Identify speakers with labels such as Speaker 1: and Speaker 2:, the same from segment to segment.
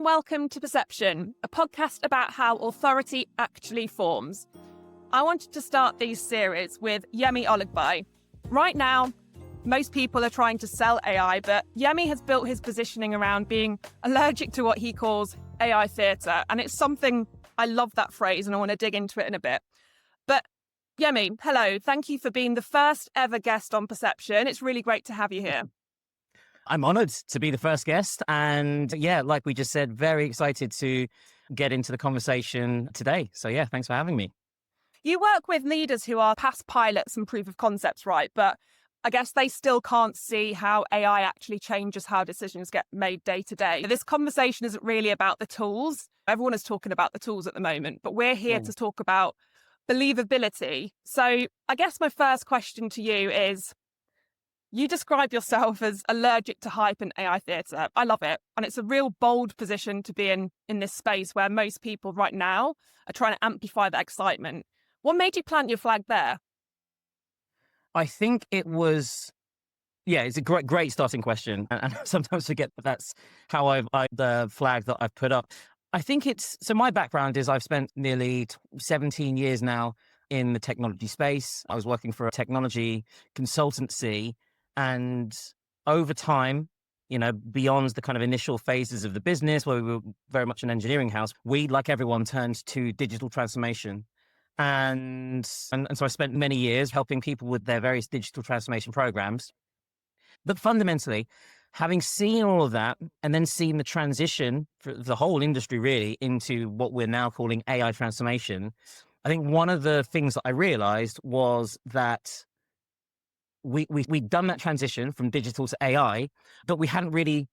Speaker 1: Welcome to PRception, a podcast about how authority actually forms. I wanted to start these series with Yemi Olagbaiye. Right now, most people are trying to sell AI, but Yemi has built his positioning around being allergic to what he calls AI theatre. And it's something, I love that phrase and I want to dig into it in a bit. But Yemi, hello. Thank you for being the first ever guest on PRception. It's really great to have you here.
Speaker 2: I'm honoured to be the first guest. And yeah, like we just said, very excited to get into the conversation today. So yeah, thanks for having me.
Speaker 1: You work with leaders who are past pilots and proof of concepts, right? But I guess they still can't see how AI actually changes how decisions get made day to day. This conversation isn't really about the tools. Everyone is talking about the tools at the moment, but we're here to talk about believability. So I guess my first question to you is, you describe yourself as allergic to hype and AI theatre. I love it. And it's a real bold position to be in this space where most people right now are trying to amplify that excitement. What made you plant your flag there?
Speaker 2: I think it was, it's a great starting question. And I sometimes forget that that's how the flag that I've put up. I think so my background is I've spent nearly 17 years now in the technology space. I was working for a technology consultancy. And over time, beyond the kind of initial phases of the business where we were very much an engineering house, we, like everyone, turned to digital transformation. And so I spent many years helping people with their various digital transformation programs. But fundamentally, having seen all of that and then seen the transition for the whole industry really into what we're now calling AI transformation, I think one of the things that I realized was that we'd done that transition from digital to AI, but we hadn't really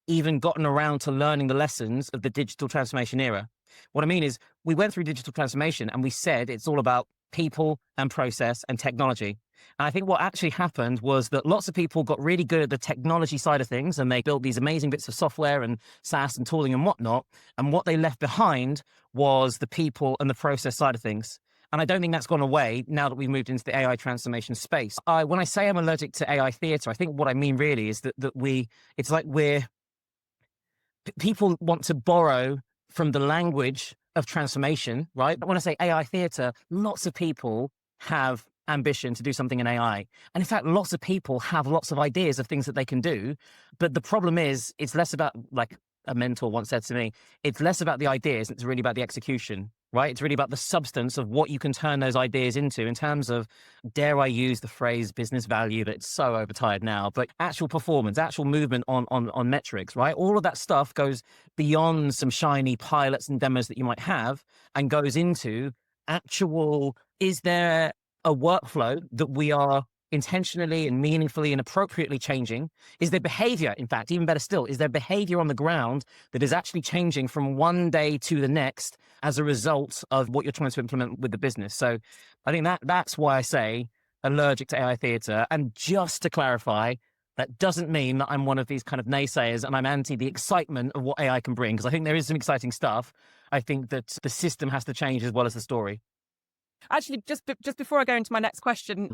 Speaker 2: even gotten around to learning the lessons of the digital transformation era. What I mean is we went through digital transformation and we said it's all about people and process and technology. And I think what actually happened was that lots of people got really good at the technology side of things and they built these amazing bits of software and SaaS and tooling and whatnot. And what they left behind was the people and the process side of things. And I don't think that's gone away now that we've moved into the AI transformation space. When I say I'm allergic to AI theatre, I think what I mean really is that it's like people want to borrow from the language of transformation, right? But when I say AI theatre, lots of people have ambition to do something in AI. And in fact, lots of people have lots of ideas of things that they can do. But the problem is, it's less about, like a mentor once said to me, it's less about the ideas, it's really about the execution, right? It's really about the substance of what you can turn those ideas into in terms of, dare I use the phrase business value, but it's so overtired now, but actual performance, actual movement on metrics, right? All of that stuff goes beyond some shiny pilots and demos that you might have and goes into actual, is there a workflow that we are intentionally and meaningfully and appropriately changing? Is there behavior, in fact, even better still, is there behavior on the ground that is actually changing from one day to the next as a result of what you're trying to implement with the business? So I think that's why I say allergic to AI theatre. And just to clarify, that doesn't mean that I'm one of these kind of naysayers and I'm anti the excitement of what AI can bring, because I think there is some exciting stuff. I think that the system has to change as well as the story.
Speaker 1: Actually, just before I go into my next question,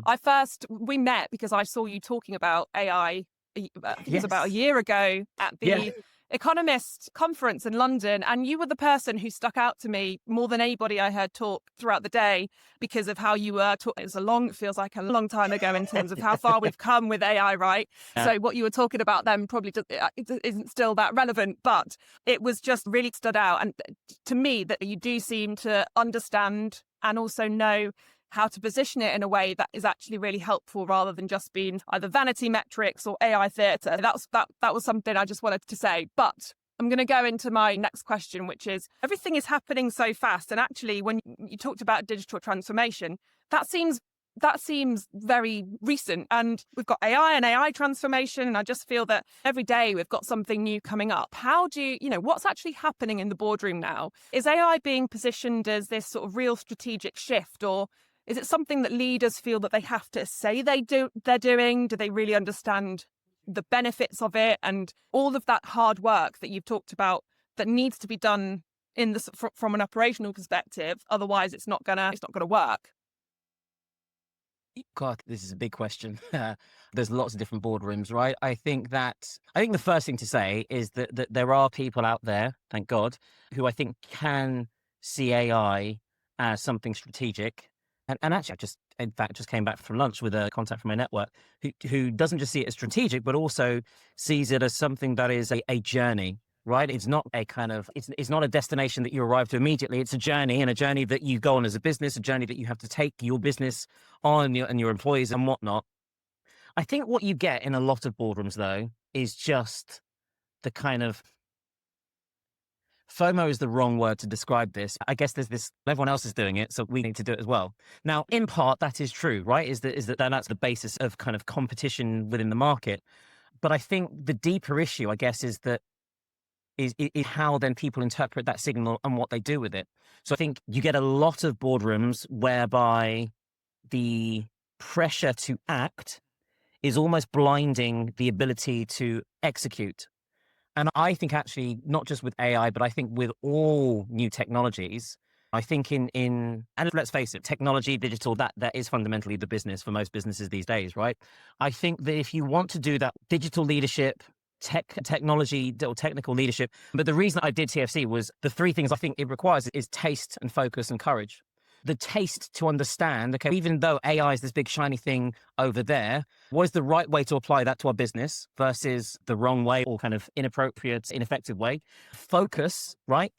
Speaker 1: we met because I saw you talking about AI, I think it was about a year ago at the Economist conference in London. And you were the person who stuck out to me more than anybody I heard talk throughout the day because of how you were talking. It feels like a long time ago in terms of how far we've come with AI, right? Yeah. So what you were talking about then probably it isn't still that relevant, but it was just really stood out. And to me, that you do seem to understand and also know how to position it in a way that is actually really helpful rather than just being either vanity metrics or AI theatre. That was something I just wanted to say. But I'm going to go into my next question, which is, everything is happening so fast. And actually, when you talked about digital transformation, that seems very recent. And we've got AI and AI transformation. And I just feel that every day we've got something new coming up. How do what's actually happening in the boardroom now? Is AI being positioned as this sort of real strategic shift, or is it something that leaders feel that they have to say they're doing? Do they really understand the benefits of it and all of that hard work that you've talked about that needs to be done from an operational perspective? Otherwise, it's not gonna work.
Speaker 2: God, this is a big question. There's lots of different boardrooms, right? I think the first thing to say is that there are people out there, thank God, who I think can see AI as something strategic. And actually, in fact, just came back from lunch with a contact from my network who doesn't just see it as strategic, but also sees it as something that is a journey, right? It's not a kind of, it's not a destination that you arrive to immediately. It's a journey, and a journey that you go on as a business, a journey that you have to take your business on, and your employees and whatnot. I think what you get in a lot of boardrooms, though, is just the kind of, FOMO is the wrong word to describe this. I guess there's this, everyone else is doing it, so we need to do it as well. Now, in part, that is true, right? That's the basis of kind of competition within the market. But I think the deeper issue, I guess, is how then people interpret that signal and what they do with it. So I think you get a lot of boardrooms whereby the pressure to act is almost blinding the ability to execute. And I think actually, not just with AI, but I think with all new technologies, I think and let's face it, technology, digital, that is fundamentally the business for most businesses these days, right? I think that if you want to do that digital leadership, technology or technical leadership, but the reason I did TFC was the three things I think it requires is taste and focus and courage. The taste to understand, okay, even though AI is this big shiny thing over there, what is the right way to apply that to our business versus the wrong way or kind of inappropriate, ineffective way? Focus, right?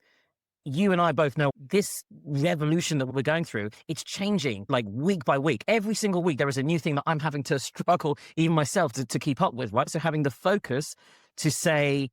Speaker 2: You and I both know this revolution that we're going through, it's changing like week by week. Every single week, there is a new thing that I'm having to struggle, even myself, to keep up with, right? So having the focus to say,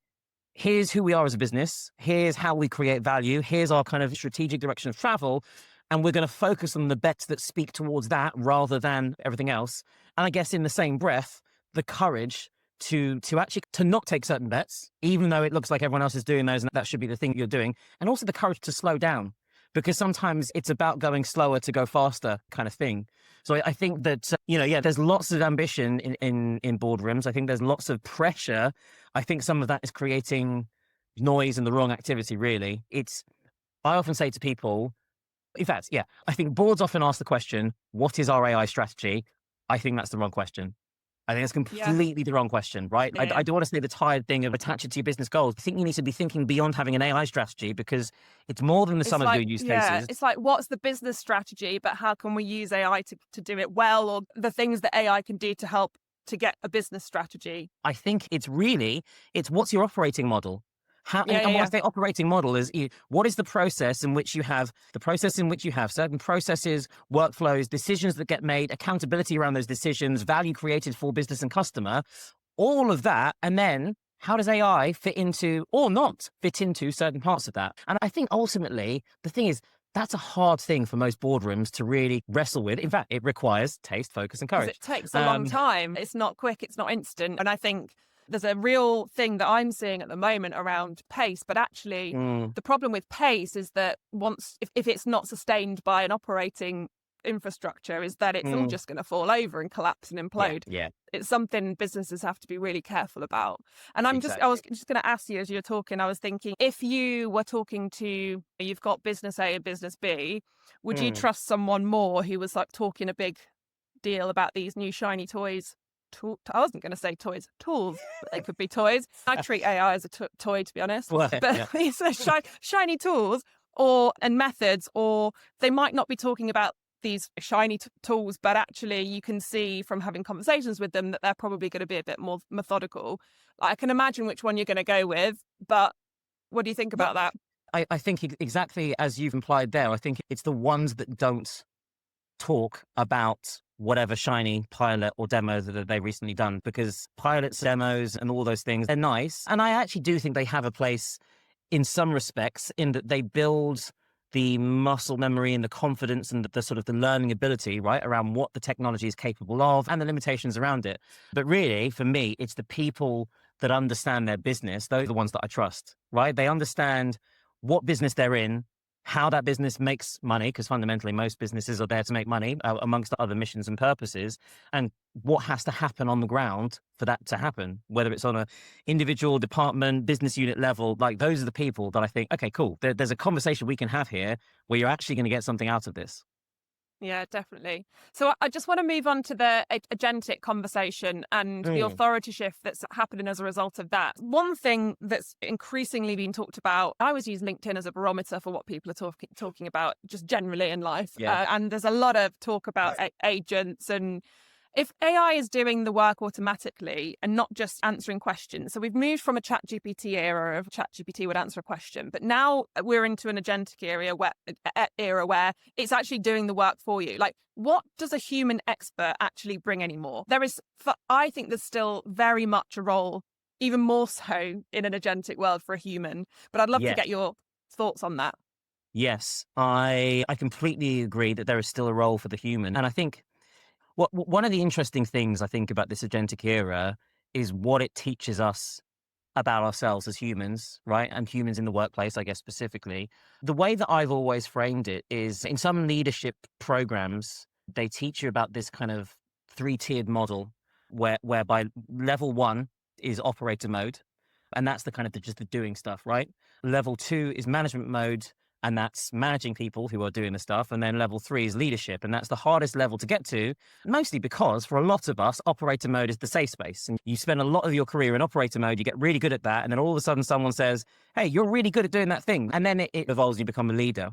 Speaker 2: here's who we are as a business, here's how we create value, here's our kind of strategic direction of travel, and we're going to focus on the bets that speak towards that rather than everything else. And I guess in the same breath, the courage to actually to not take certain bets, even though it looks like everyone else is doing those and that should be the thing you're doing. And also the courage to slow down, because sometimes it's about going slower to go faster kind of thing. So I think that, there's lots of ambition in boardrooms. I think there's lots of pressure. I think some of that is creating noise and the wrong activity, really. I often say to people, in fact, I think boards often ask the question, what is our AI strategy? I think that's the wrong question. I think it's completely the wrong question, right?
Speaker 1: Yeah.
Speaker 2: I don't want to say the tired thing of attach it to your business goals. I think you need to be thinking beyond having an AI strategy, because it's more than the sum of your use cases.
Speaker 1: It's like, what's the business strategy, but how can we use AI to do it well, or the things that AI can do to help to get a business strategy?
Speaker 2: I think it's what's your operating model? And when I say operating model is what is the process in which you have certain processes, workflows, decisions that get made, accountability around those decisions, value created for business and customer, all of that. And then how does AI fit into or not fit into certain parts of that? And I think ultimately the thing is, that's a hard thing for most boardrooms to really wrestle with. In fact, it requires taste, focus, and courage.
Speaker 1: It takes a long time. It's not quick. It's not instant. And I think there's a real thing that I'm seeing at the moment around pace, but actually the problem with pace is that if it's not sustained by an operating infrastructure, is that it's all just going to fall over and collapse and implode.
Speaker 2: Yeah.
Speaker 1: It's something businesses have to be really careful about. And I was just going to ask you as you were talking, I was thinking, if you were talking to, you've got business A and business B, would you trust someone more who was like talking a big deal about these new shiny toys? I wasn't going to say toys, tools, but they could be toys. I treat AI as a toy, to be honest.
Speaker 2: Well,
Speaker 1: but these are shiny tools and methods, or they might not be talking about these shiny tools, but actually you can see from having conversations with them that they're probably going to be a bit more methodical. I can imagine which one you're going to go with, but what do you think about that?
Speaker 2: I think exactly as you've implied there. I think it's the ones that don't talk about whatever shiny pilot or demo that they've recently done, because pilots, demos and all those things, they're nice. And I actually do think they have a place in some respects, in that they build the muscle memory and the confidence and the sort of the learning ability, right, around what the technology is capable of and the limitations around it. But really, for me, it's the people that understand their business. Those are the ones that I trust, right? They understand what business they're in, how that business makes money, because fundamentally most businesses are there to make money amongst the other missions and purposes, and what has to happen on the ground for that to happen, whether it's on a individual department, business unit level. Like, those are the people that I think, okay, cool, there's a conversation we can have here where you're actually going to get something out of this.
Speaker 1: Yeah, definitely. So I just want to move on to the agentic conversation and the
Speaker 2: Mm,
Speaker 1: authority shift that's happening as a result of that. One thing that's increasingly been talked about, I always use LinkedIn as a barometer for what people are talking about just generally in life.
Speaker 2: yeah.
Speaker 1: And there's a lot of talk about agents and if AI is doing the work automatically and not just answering questions. So we've moved from a chat GPT era of chat GPT would answer a question, but now we're into an agentic era where it's actually doing the work for you. Like, what does a human expert actually bring anymore? I think there's still very much a role, even more so in an agentic world for a human, but I'd love to
Speaker 2: Yeah.
Speaker 1: get your thoughts on that.
Speaker 2: Yes, I completely agree that there is still a role for the human. And I think one of the interesting things I think about this agentic era is what it teaches us about ourselves as humans, right? And humans in the workplace, I guess specifically. The way that I've always framed it is in some leadership programs, they teach you about this kind of three-tiered model whereby level one is operator mode, and that's the kind of just the doing stuff, right? Level two is management mode, and that's managing people who are doing the stuff. And then level three is leadership, and that's the hardest level to get to, mostly because for a lot of us, operator mode is the safe space. And you spend a lot of your career in operator mode, you get really good at that, and then all of a sudden someone says, hey, you're really good at doing that thing. And then it evolves and you become a leader.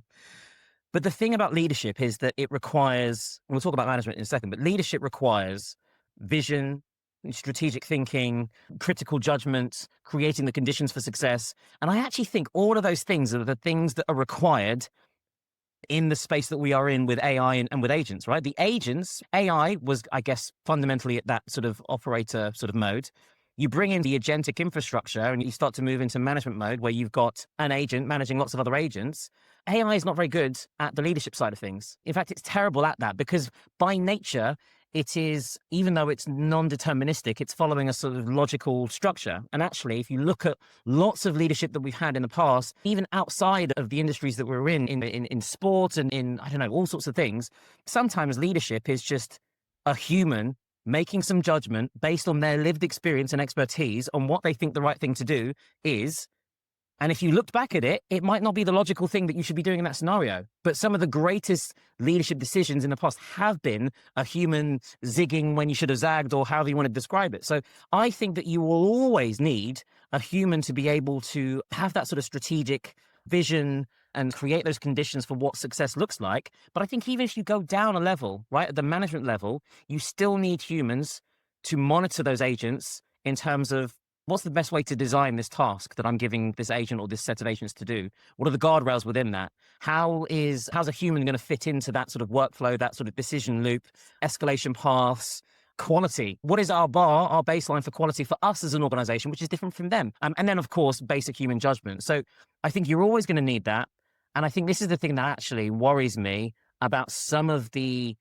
Speaker 2: But the thing about leadership is that it requires, and we'll talk about management in a second, but leadership requires vision, strategic thinking, critical judgment, creating the conditions for success. And I actually think all of those things are the things that are required in the space that we are in with AI and with agents, right? The agents, AI was, I guess, fundamentally at that sort of operator sort of mode. You bring in the agentic infrastructure and you start to move into management mode where you've got an agent managing lots of other agents. AI is not very good at the leadership side of things. In fact, it's terrible at that because by nature, it is, even though it's non-deterministic, it's following a sort of logical structure. And actually, if you look at lots of leadership that we've had in the past, even outside of the industries that we're in sport and in, I don't know, all sorts of things, sometimes leadership is just a human making some judgment based on their lived experience and expertise on what they think the right thing to do is. And if you looked back at it, it might not be the logical thing that you should be doing in that scenario. But some of the greatest leadership decisions in the past have been a human zigging when you should have zagged, or however you want to describe it. So I think that you will always need a human to be able to have that sort of strategic vision and create those conditions for what success looks like. But I think even if you go down a level, right, at the management level, you still need humans to monitor those agents in terms of what's the best way to design this task that I'm giving this agent or this set of agents to do? What are the guardrails within that? How's a human going to fit into that sort of workflow, that sort of decision loop, escalation paths, quality? What is our bar, our baseline for quality for us as an organization, which is different from them? And then, of course, basic human judgment. So I think you're always going to need that. And I think this is the thing that actually worries me about some of the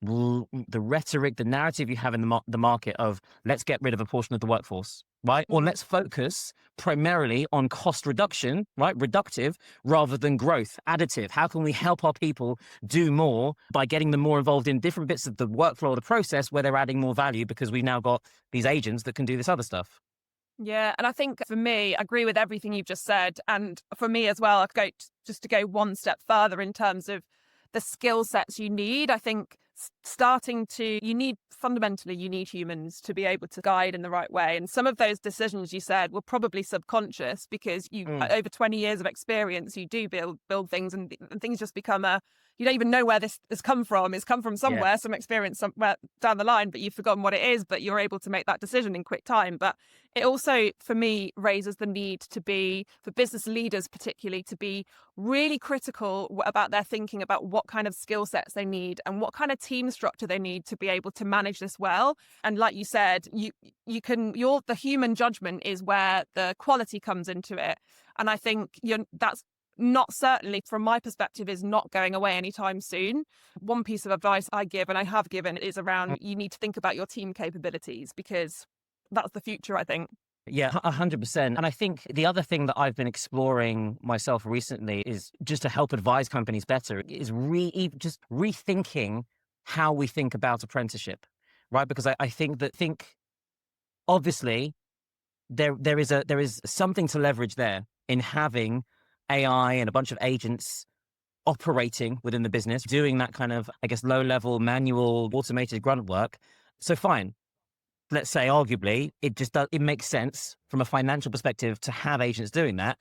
Speaker 2: rhetoric, the narrative you have in the market of let's get rid of a portion of the workforce, right? Or let's focus primarily on cost reduction, right? Reductive rather than growth, additive. How can we help our people do more by getting them more involved in different bits of the workflow or the process where they're adding more value because we've now got these agents that can do this other stuff?
Speaker 1: Yeah, and I think for me, I agree with everything you've just said. And for me as well, just to go one step further in terms of the skill sets you need. I think fundamentally, you need humans to be able to guide in the right way. And some of those decisions you said were probably subconscious because over 20 years of experience, you do build things and things just become you don't even know where this has come from. It's come from somewhere,
Speaker 2: Yeah.
Speaker 1: some experience somewhere down the line, but you've forgotten what it is, but you're able to make that decision in quick time. But it also, for me, raises the need for business leaders particularly, to be really critical about their thinking about what kind of skill sets they need and what kind of team structure they need to be able to manage this well. And like you said, the human judgment is where the quality comes into it. And I think that's not, certainly from my perspective, is not going away anytime soon. One piece of advice I give, and I have given, is around you need to think about your team capabilities because that's the future, I think.
Speaker 2: Yeah, 100%. And I think the other thing that I've been exploring myself recently is just to help advise companies better is just rethinking how we think about apprenticeship, right? Because I think obviously there is something to leverage there in having AI and a bunch of agents operating within the business, doing that kind of, I guess, low level, manual, automated grunt work. So fine. Let's say arguably it makes sense from a financial perspective to have agents doing that.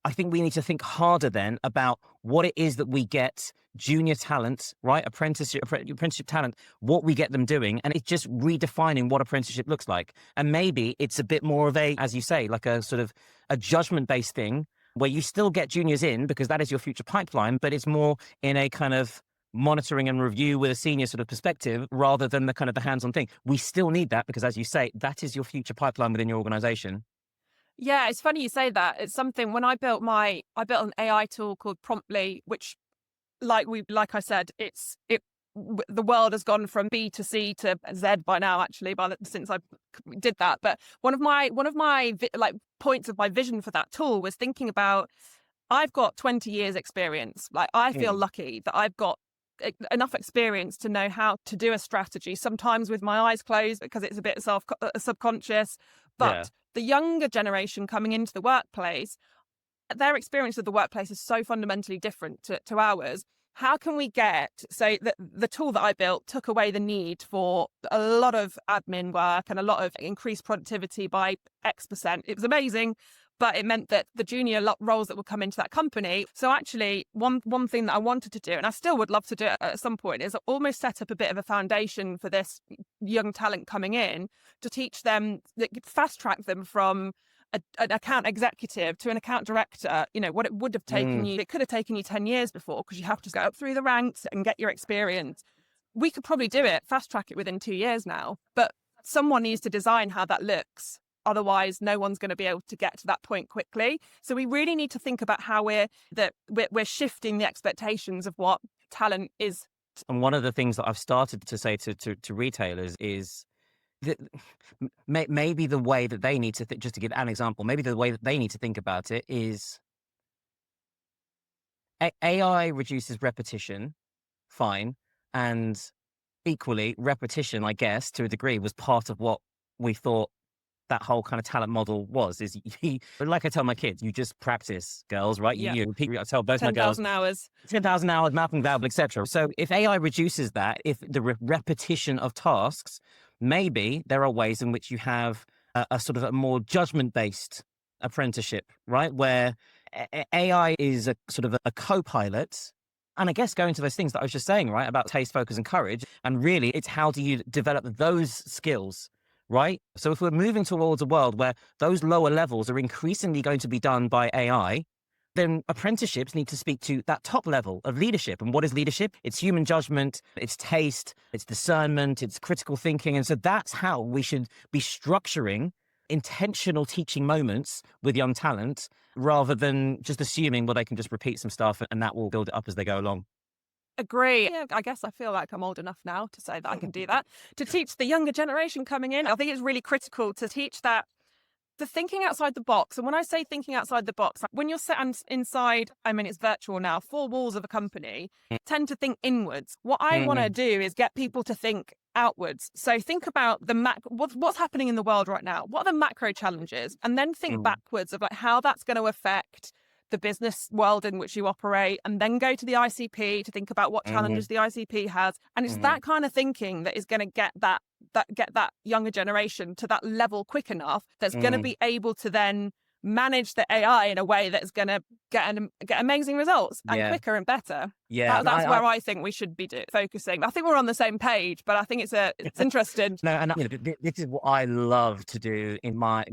Speaker 2: I think we need to think harder then about what it is that we get junior talent, right? Apprenticeship talent, what we get them doing. And it's just redefining what apprenticeship looks like. And maybe it's a bit more of a, as you say, like a sort of a judgment-based thing where you still get juniors in because that is your future pipeline, but it's more in a kind of monitoring and review with a senior sort of perspective rather than the kind of the hands-on thing. We still need that because, as you say, that is your future pipeline within your organization.
Speaker 1: Yeah, it's funny you say that. It's something when I built an AI tool called Promptly, which like I said, the world has gone from B to C to Z by now, actually, since I did that. But one of my like points of my vision for that tool was thinking about, I've got 20 years experience. Like, I feel lucky that I've got enough experience to know how to do a strategy, sometimes with my eyes closed because it's a bit subconscious. But the younger generation coming into the workplace, their experience of the workplace is so fundamentally different to ours. How can we get, so the tool that I built took away the need for a lot of admin work and a lot of increased productivity by X%. It was amazing, but it meant that the junior roles that would come into that company. So actually, one thing that I wanted to do, and I still would love to do it at some point, is almost set up a bit of a foundation for this young talent coming in to teach them, fast track them from an account executive to an account director. You know, what it would have taken you, it could have taken you 10 years before, because you have to go up through the ranks and get your experience. We could probably do it, fast track it within 2 years now, but someone needs to design how that looks. Otherwise, no one's going to be able to get to that point quickly. So we really need to think about how we're shifting the expectations of what talent is.
Speaker 2: And one of the things that I've started to say to retailers is that maybe the way that they need to just to give an example, maybe the way that they need to think about it is AI reduces repetition, fine, and equally repetition, I guess, to a degree, was part of what we thought that whole kind of talent model was. Is like I tell my kids, you just practice, girls, right? You repeat. I tell both my girls
Speaker 1: 10,000 hours,
Speaker 2: 10,000 hours, math and verbal, etc. So if AI reduces that, if the repetition of tasks, maybe there are ways in which you have a sort of a more judgment-based apprenticeship, right? Where AI is a sort of a co-pilot. And I guess going to those things that I was just saying, right, about taste, focus, and courage. And really, it's how do you develop those skills, right? So if we're moving towards a world where those lower levels are increasingly going to be done by AI, then apprenticeships need to speak to that top level of leadership. And what is leadership? It's human judgment, it's taste, it's discernment, it's critical thinking. And so that's how we should be structuring intentional teaching moments with young talent, rather than just assuming, well, they can just repeat some stuff and that will build it up as they go along.
Speaker 1: Agree. Yeah, I guess I feel like I'm old enough now to say that I can do that. To teach the younger generation coming in, I think it's really critical to teach that the thinking outside the box. And when I say thinking outside the box, when you're set inside, I mean, it's virtual now, 4 walls of a company, tend to think inwards. What I want to do is get people to think outwards. So think about what's happening in the world right now. What are the macro challenges? And then think backwards of like how that's going to affect the business world in which you operate, and then go to the ICP to think about what challenges the ICP has. And it's that kind of thinking that is going to get that younger generation to that level quick enough that's going to be able to then manage the AI in a way that's going to get amazing results and quicker and better.
Speaker 2: Yeah,
Speaker 1: that's where I think we should be focusing. I think we're on the same page, but I think it's interesting.
Speaker 2: No, and this is what I love to do in my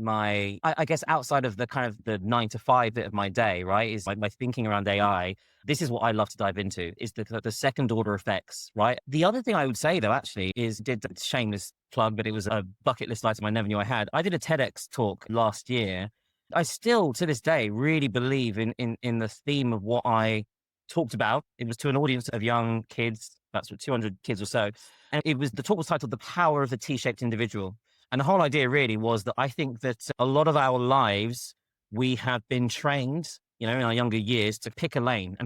Speaker 2: I guess outside of the kind of the 9 to 5 bit of my day, right? Is my thinking around AI. This is what I love to dive into, is the second order effects, right? The other thing I would say though, actually, is shameless plug, but it was a bucket list item I never knew I had. I did a TEDx talk last year. I still, to this day, really believe in the theme of what I talked about. It was to an audience of young kids, that's 200 kids or so. And the talk was titled The Power of the T-Shaped Individual. And the whole idea really was that I think that a lot of our lives, we have been trained, in our younger years to pick a lane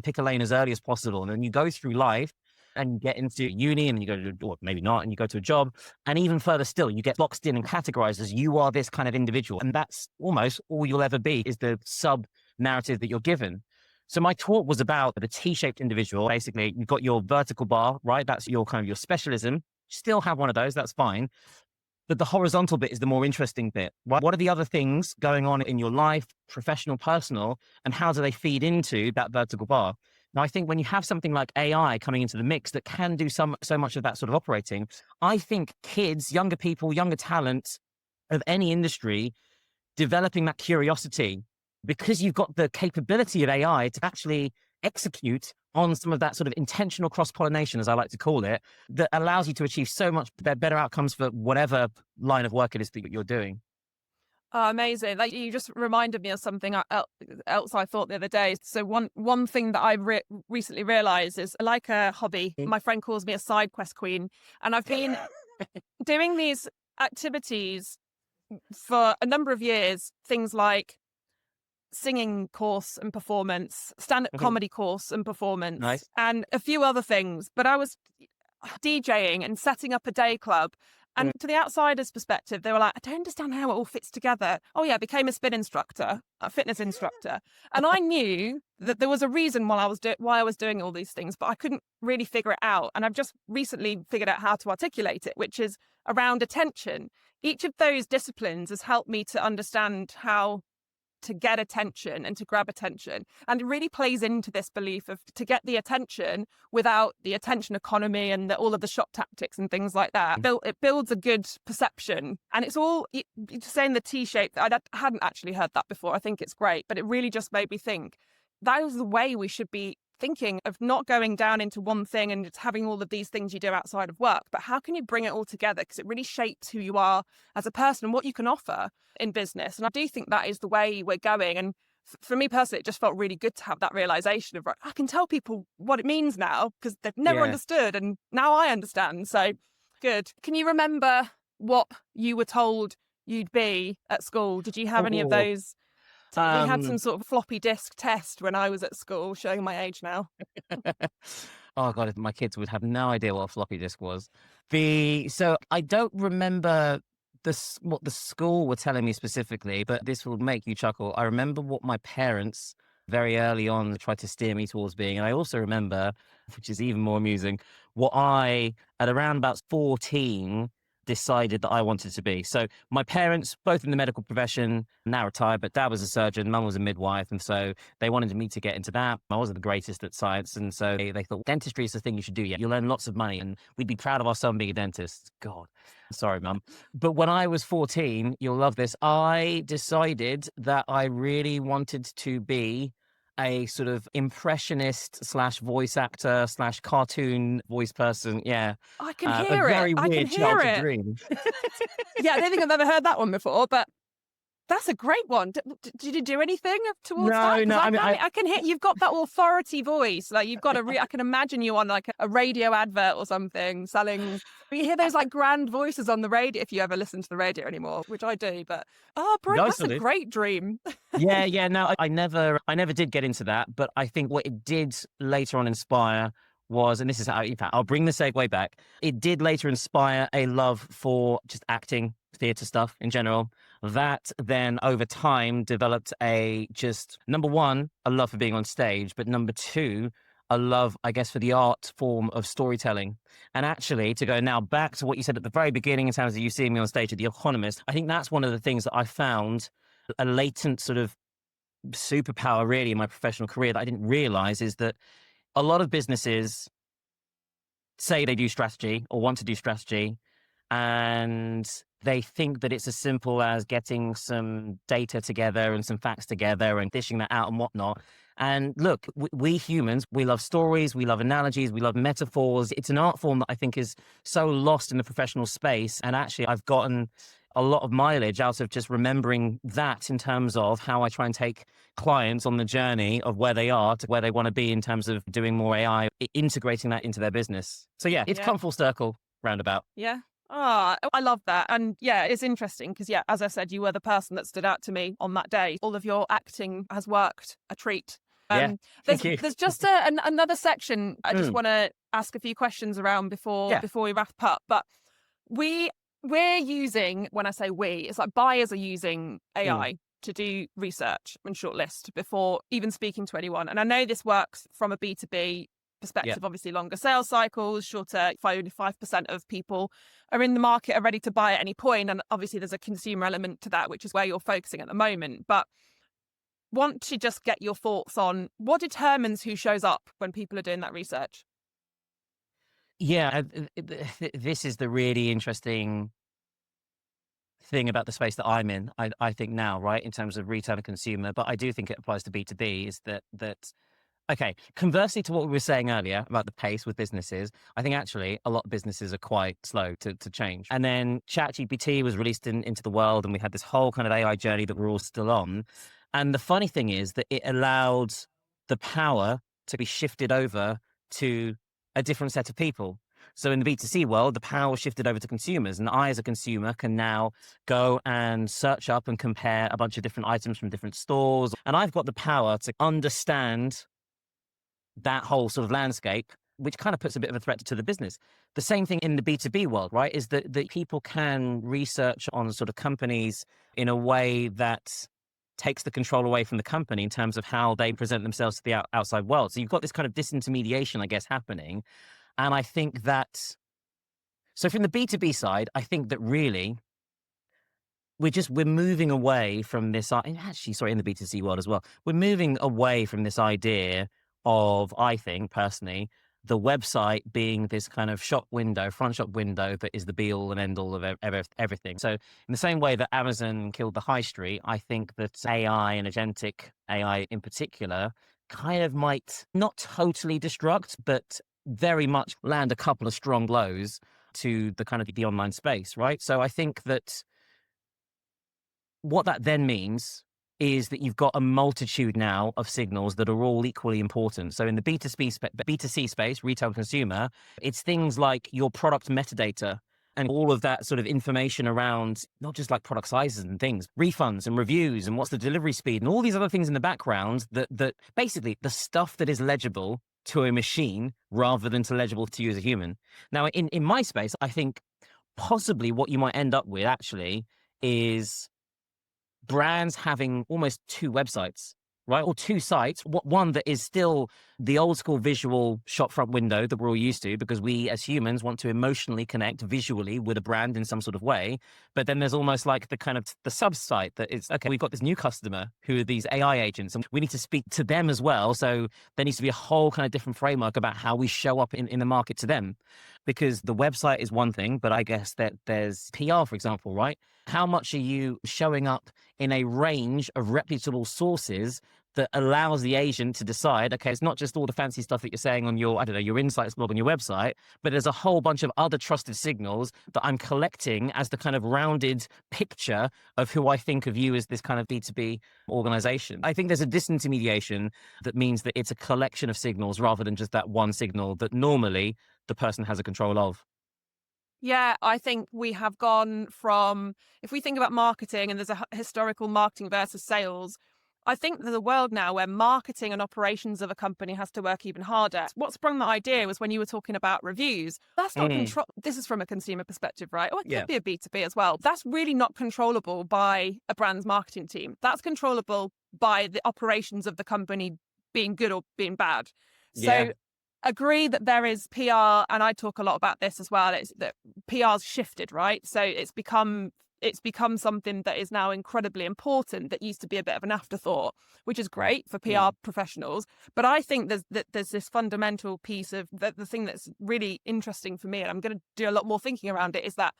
Speaker 2: as early as possible. And then you go through life and you get into uni and you go to, or maybe not, and you go to a job. And even further still, you get boxed in and categorized as you are this kind of individual. And that's almost all you'll ever be, is the sub narrative that you're given. So my talk was about the T-shaped individual. Basically, you've got your vertical bar, right? That's your kind of your specialism. Still have one of those, that's fine. But the horizontal bit is the more interesting bit. Right? What are the other things going on in your life, professional, personal, and how do they feed into that vertical bar? Now, I think when you have something like AI coming into the mix that can do so much of that sort of operating, I think kids, younger people, younger talent of any industry, developing that curiosity, because you've got the capability of AI to actually execute on some of that sort of intentional cross-pollination, as I like to call it, that allows you to achieve so much better outcomes for whatever line of work it is that you're doing.
Speaker 1: Oh, amazing. Like, you just reminded me of something else I thought the other day. So one thing that I recently realized is, like a hobby, my friend calls me a side quest queen. And I've been doing these activities for a number of years, things like singing course and performance, stand-up comedy course and performance,
Speaker 2: Nice.
Speaker 1: and a few other things. But I was DJing and setting up a day club. And to the outsider's perspective, they were like, I don't understand how it all fits together. Oh yeah, I became a spin instructor, a fitness instructor. And I knew that there was a reason why I was doing all these things, but I couldn't really figure it out. And I've just recently figured out how to articulate it, which is around attention. Each of those disciplines has helped me to understand how to get attention and to grab attention. And it really plays into this belief of to get the attention without the attention economy and all of the shop tactics and things like that. It builds a good perception. And it's all, you're saying the T-shape, I hadn't actually heard that before. I think it's great, but it really just made me think that is the way we should be thinking, of not going down into one thing and just having all of these things you do outside of work, but how can you bring it all together? Because it really shapes who you are as a person and what you can offer in business. And I do think that is the way we're going. And for me personally, it just felt really good to have that realization of, right, I can tell people what it means now because they've never understood, and now I understand. So good. Can you remember what you were told you'd be at school? Did you have any of those? We had some sort of floppy disk test when I was at school, showing my age now.
Speaker 2: Oh God, my kids would have no idea what a floppy disk was. So I don't remember what the school were telling me specifically, but this will make you chuckle. I remember what my parents very early on tried to steer me towards being. And I also remember, which is even more amusing, what I, at around about 14, decided that I wanted to be. So my parents, both in the medical profession, now retired, but dad was a surgeon, mum was a midwife. And so they wanted me to get into that. I wasn't the greatest at science. And so they thought dentistry is the thing you should do. Yeah, you'll earn lots of money and we'd be proud of our son being a dentist. God, sorry, mum. But when I was 14, you'll love this, I decided that I really wanted to be a sort of impressionist / voice actor / cartoon voice person. Yeah.
Speaker 1: I can hear
Speaker 2: a very
Speaker 1: it. I can
Speaker 2: weird
Speaker 1: hear
Speaker 2: childhood
Speaker 1: it.
Speaker 2: dream.
Speaker 1: Yeah, I don't think I've ever heard that one before, but that's a great one. Did you do anything towards that?
Speaker 2: No.
Speaker 1: I can hear you've got that authority voice. Like you've got I can imagine you on like a radio advert or something selling. You hear those like grand voices on the radio, if you ever listen to the radio anymore, which I do. But brilliant, that's a great dream.
Speaker 2: Yeah. No, I never did get into that. But I think what it did later on inspire was, and this is how, in fact, I'll bring the segue back. It did later inspire a love for just acting, theatre stuff in general. That then over time developed number one, a love for being on stage, but number two, a love, I guess, for the art form of storytelling. And actually, to go now back to what you said at the very beginning in terms of you seeing me on stage at The Economist, I think that's one of the things that I found a latent sort of superpower really in my professional career that I didn't realize, is that a lot of businesses say they do strategy or want to do strategy, and they think that it's as simple as getting some data together and some facts together and dishing that out and whatnot. And look, we humans, we love stories, we love analogies, we love metaphors. It's an art form that I think is so lost in the professional space. And actually, I've gotten a lot of mileage out of just remembering that in terms of how I try and take clients on the journey of where they are to where they want to be in terms of doing more AI, integrating that into their business. So yeah, it's come full circle roundabout.
Speaker 1: Yeah. Oh, I love that. And yeah, it's interesting because, yeah, as I said, you were the person that stood out to me on that day. All of your acting has worked a treat. There's just another section I just want to ask a few questions around before we wrap up. But we're using, when I say we, it's like buyers are using AI to do research and shortlist before even speaking to anyone. And I know this works from a B2B perspective, obviously longer sales cycles, shorter, only 5% of people are in the market are ready to buy at any point. And obviously there's a consumer element to that, which is where you're focusing at the moment. But want to just get your thoughts on what determines who shows up when people are doing that research.
Speaker 2: Yeah, this is the really interesting thing about the space that I'm in, I think now, right, in terms of retail and consumer, but I do think it applies to B2B, is that okay, conversely to what we were saying earlier about the pace with businesses, I think actually a lot of businesses are quite slow to change. And then ChatGPT was released into the world, and we had this whole kind of AI journey that we're all still on. And the funny thing is that it allowed the power to be shifted over to a different set of people. So in the B2C world, the power shifted over to consumers, and I, as a consumer, can now go and search up and compare a bunch of different items from different stores. And I've got the power to understand that whole sort of landscape, which kind of puts a bit of a threat to the business. The same thing in the B2B world, right? Is that people can research on sort of companies in a way that takes the control away from the company in terms of how they present themselves to the outside world. So you've got this kind of disintermediation, I guess, happening. And I think that, so from the B2B side, I think that really we're moving away from this, actually, sorry, in the B2C world as well, we're moving away from this idea of, I think personally, the website being this kind of front shop window that is the be all and end all of everything. So in the same way that Amazon killed the high street, I think that AI and agentic AI in particular kind of might not totally destruct, but very much land a couple of strong blows to the kind of the online space, right? So I think that what that then means is that you've got a multitude now of signals that are all equally important. So in the B2C space, retail consumer, it's things like your product metadata and all of that sort of information around not just like product sizes and things, refunds and reviews and what's the delivery speed and all these other things in the background that basically the stuff that is legible to a machine rather than to legible to you as a human. Now, in my space, I think possibly what you might end up with actually is brands having almost two websites, right? Or two sites. One that is still the old school visual shop front window that we're all used to, because we as humans want to emotionally connect visually with a brand in some sort of way. But then there's almost like the kind of the sub site that is, okay, we've got this new customer who are these AI agents and we need to speak to them as well. So there needs to be a whole kind of different framework about how we show up in the market to them. Because the website is one thing, but I guess that there's PR, for example, right? How much are you showing up in a range of reputable sources that allows the agent to decide, okay, it's not just all the fancy stuff that you're saying on your, I don't know, your insights blog on your website, but there's a whole bunch of other trusted signals that I'm collecting as the kind of rounded picture of who I think of you as this kind of B2B organization. I think there's a disintermediation that means that it's a collection of signals rather than just that one signal that normally the person has a control of.
Speaker 1: Yeah, I think we have gone from, if we think about marketing and there's a historical marketing versus sales, I think there's a world now where marketing and operations of a company has to work even harder. What sprung that idea was when you were talking about reviews. That's not control. This is from a consumer perspective, right? Or it could be a B2B as well. That's really not controllable by a brand's marketing team. That's controllable by the operations of the company being good or being bad. So agree that there is PR, and I talk a lot about this as well. It's that PR's shifted, right? So it's become something that is now incredibly important that used to be a bit of an afterthought, which is great for PR professionals. But I think there's this fundamental piece of the thing that's really interesting for me, and I'm going to do a lot more thinking around it, is that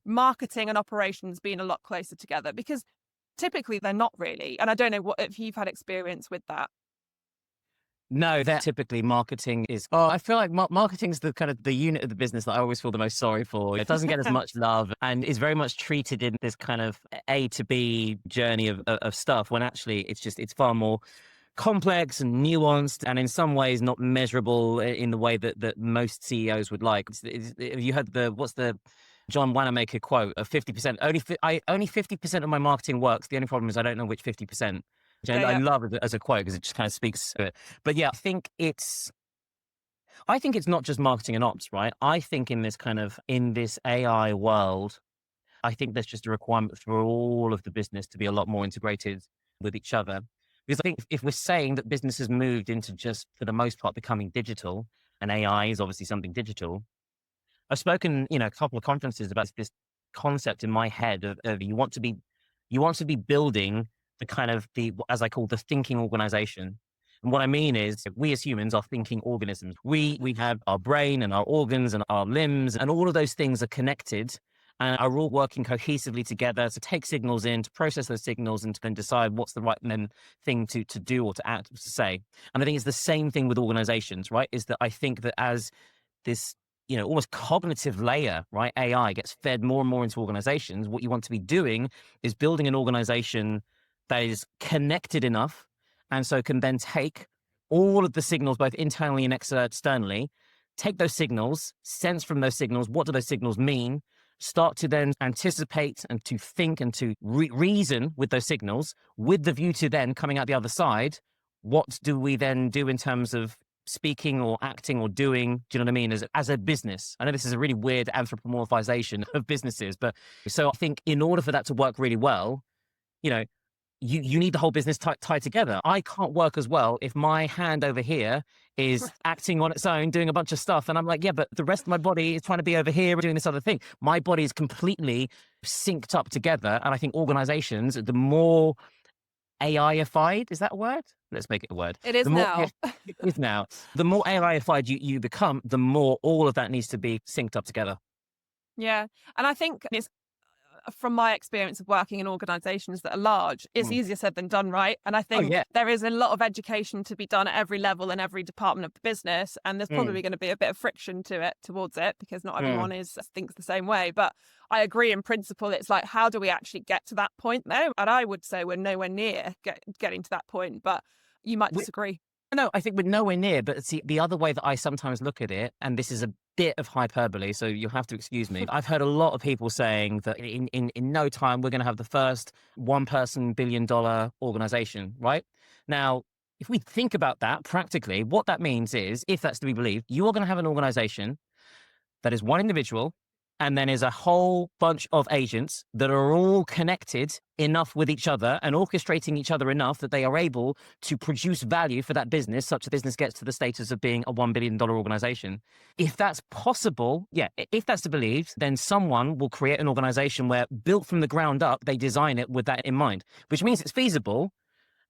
Speaker 1: marketing and operations being a lot closer together, because typically they're not really. And I don't know if you've had experience with that.
Speaker 2: No, that typically marketing is. Oh, I feel like marketing is the kind of the unit of the business that I always feel the most sorry for. It doesn't get as much love and is very much treated in this kind of A to B journey of stuff, when actually it's far more complex and nuanced, and in some ways not measurable in the way that most CEOs would like. Have you heard what's the John Wanamaker quote of 50%? Only 50% of my marketing works. The only problem is I don't know which 50%. I love it as a quote because it just kind of speaks to it. But yeah, I think it's not just marketing and ops, right? I think in this AI world, I think there's just a requirement for all of the business to be a lot more integrated with each other. Because I think if we're saying that business has moved into just, for the most part, becoming digital, and AI is obviously something digital, I've spoken, a couple of conferences about this concept in my head of you want to be building the kind of as I call the thinking organization. And what I mean is we as humans are thinking organisms. We have our brain and our organs and our limbs, and all of those things are connected and are all working cohesively together to take signals in, to process those signals, and to then decide what's the right thing to do or to act, to say. And I think it's the same thing with organizations, right? Is that I think that as this, almost cognitive layer, right? AI gets fed more and more into organizations. What you want to be doing is building an organization that is connected enough and so can then take all of the signals, both internally and externally, take those signals, sense from those signals, what do those signals mean, start to then anticipate and to think and to reason with those signals with the view to then coming out the other side. What do we then do in terms of speaking or acting or doing, do you know what I mean, as a business? I know this is a really weird anthropomorphization of businesses, but so I think in order for that to work really well, you need the whole business tied together. I can't work as well if my hand over here is acting on its own, doing a bunch of stuff. And I'm like, yeah, but the rest of my body is trying to be over here doing this other thing. My body is completely synced up together. And I think organizations, the more AI-ified, is that a word? Let's make it a word.
Speaker 1: It is now.
Speaker 2: It is now. The more AI-ified you become, the more all of that needs to be synced up together.
Speaker 1: Yeah. And I think it's, from my experience of working in organizations that are large, it's easier said than done, right? And I think there is a lot of education to be done at every level in every department of the business. And there's probably going to be a bit of friction towards it because not everyone thinks the same way. But I agree in principle. It's like, how do we actually get to that point though? And I would say we're nowhere near getting to that point, but you might disagree.
Speaker 2: No, I think we're nowhere near. But see, the other way that I sometimes look at it, and this is a bit of hyperbole, so you'll have to excuse me. I've heard a lot of people saying that in no time we're going to have the first one-person billion-dollar organization, right? Now, if we think about that practically, what that means is, if that's to be believed, you are going to have an organization that is one individual, and then is a whole bunch of agents that are all connected enough with each other and orchestrating each other enough that they are able to produce value for that business, such that business gets to the status of being a $1 billion organization. If that's possible, if that's to believe, then someone will create an organization where, built from the ground up, they design it with that in mind, which means it's feasible.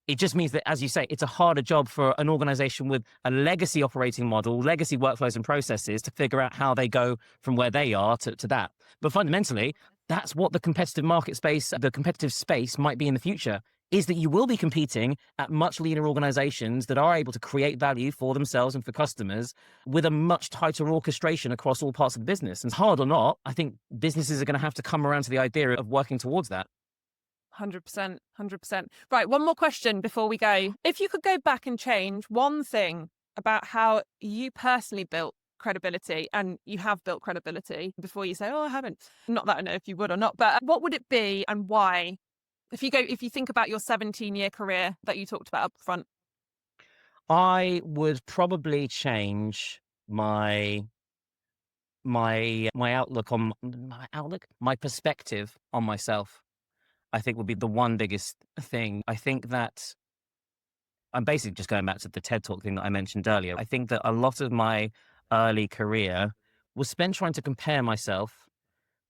Speaker 2: It just means that, as you say, it's a harder job for an organization with a legacy operating model, legacy workflows and processes to figure out how they go from where they are to that. But fundamentally, that's what the competitive market space, the competitive space might be in the future, is that you will be competing at much leaner organizations that are able to create value for themselves and for customers with a much tighter orchestration across all parts of the business. And hard or not, I think businesses are going to have to come around to the idea of working towards that.
Speaker 1: 100%. Right. One more question before we go. If you could go back and change one thing about how you personally built credibility, and you have built credibility before you say, oh, I haven't. Not that I know if you would or not, but what would it be and why? If you think about your 17-year career that you talked about up front.
Speaker 2: I would probably change my outlook on my perspective on myself. I think would be the one biggest thing. I think that I'm basically just going back to the TED Talk thing that I mentioned earlier. I think that a lot of my early career was spent trying to compare myself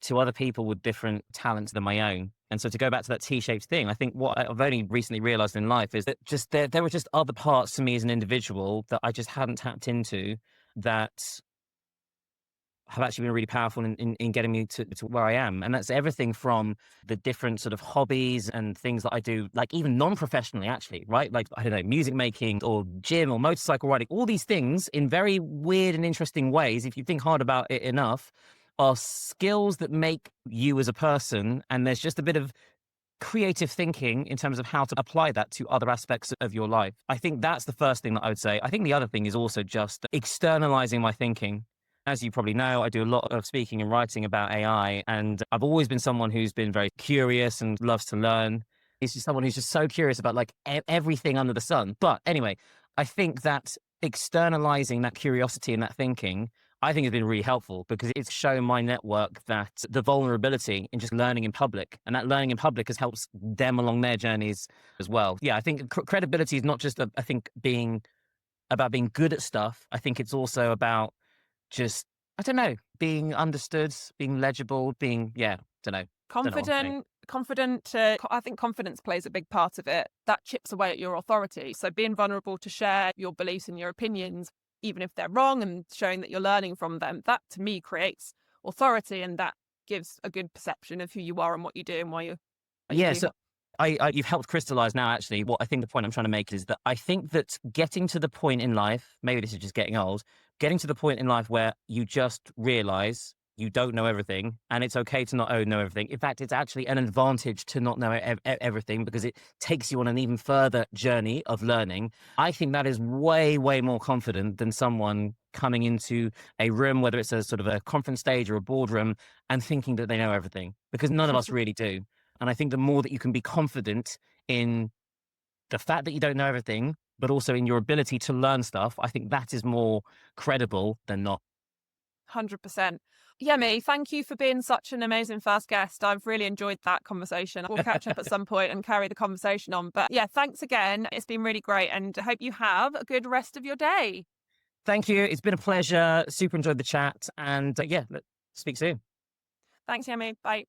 Speaker 2: to other people with different talents than my own. And so to go back to that T-shaped thing, I think what I've only recently realized in life is that just there were just other parts to me as an individual that I just hadn't tapped into that have actually been really powerful in getting me to where I am. And that's everything from the different sort of hobbies and things that I do, like even non-professionally actually, right? Like, I don't know, music making or gym or motorcycle riding, all these things in very weird and interesting ways, if you think hard about it enough, are skills that make you as a person. And there's just a bit of creative thinking in terms of how to apply that to other aspects of your life. I think that's the first thing that I would say. I think the other thing is also just externalizing my thinking. As you probably know, I do a lot of speaking and writing about AI, and I've always been someone who's been very curious and loves to learn. He's just someone who's just so curious about like everything under the sun. But anyway, I think that externalizing that curiosity and that thinking, I think has been really helpful because it's shown my network that the vulnerability in just learning in public, and that learning in public has helped them along their journeys as well. Yeah, I think credibility is not just, I think, being about being good at stuff. I think it's also about just, I don't know, being understood, being legible, being, yeah, don't know what I'm saying.
Speaker 1: Confident. I think confidence plays a big part of it. That chips away at your authority. So being vulnerable to share your beliefs and your opinions, even if they're wrong, and showing that you're learning from them, that to me creates authority, and that gives a good perception of who you are and what you do and why you
Speaker 2: Yeah,
Speaker 1: do.
Speaker 2: so you've helped crystallize now, actually, what I think the point I'm trying to make is that I think that getting to the point in life, maybe this is just getting old, getting to the point in life where you just realize you don't know everything, and it's okay to not know everything. In fact, it's actually an advantage to not know everything, because it takes you on an even further journey of learning. I think that is way, way more confident than someone coming into a room, whether it's a sort of a conference stage or a boardroom, and thinking that they know everything, because none of us really do. And I think the more that you can be confident in the fact that you don't know everything, but also in your ability to learn stuff, I think that is more credible than not.
Speaker 1: 100%. Yemi, thank you for being such an amazing first guest. I've really enjoyed that conversation. We'll catch up at some point and carry the conversation on. But yeah, thanks again. It's been really great, and I hope you have a good rest of your day.
Speaker 2: Thank you. It's been a pleasure. Super enjoyed the chat. And yeah, speak soon.
Speaker 1: Thanks, Yemi. Bye.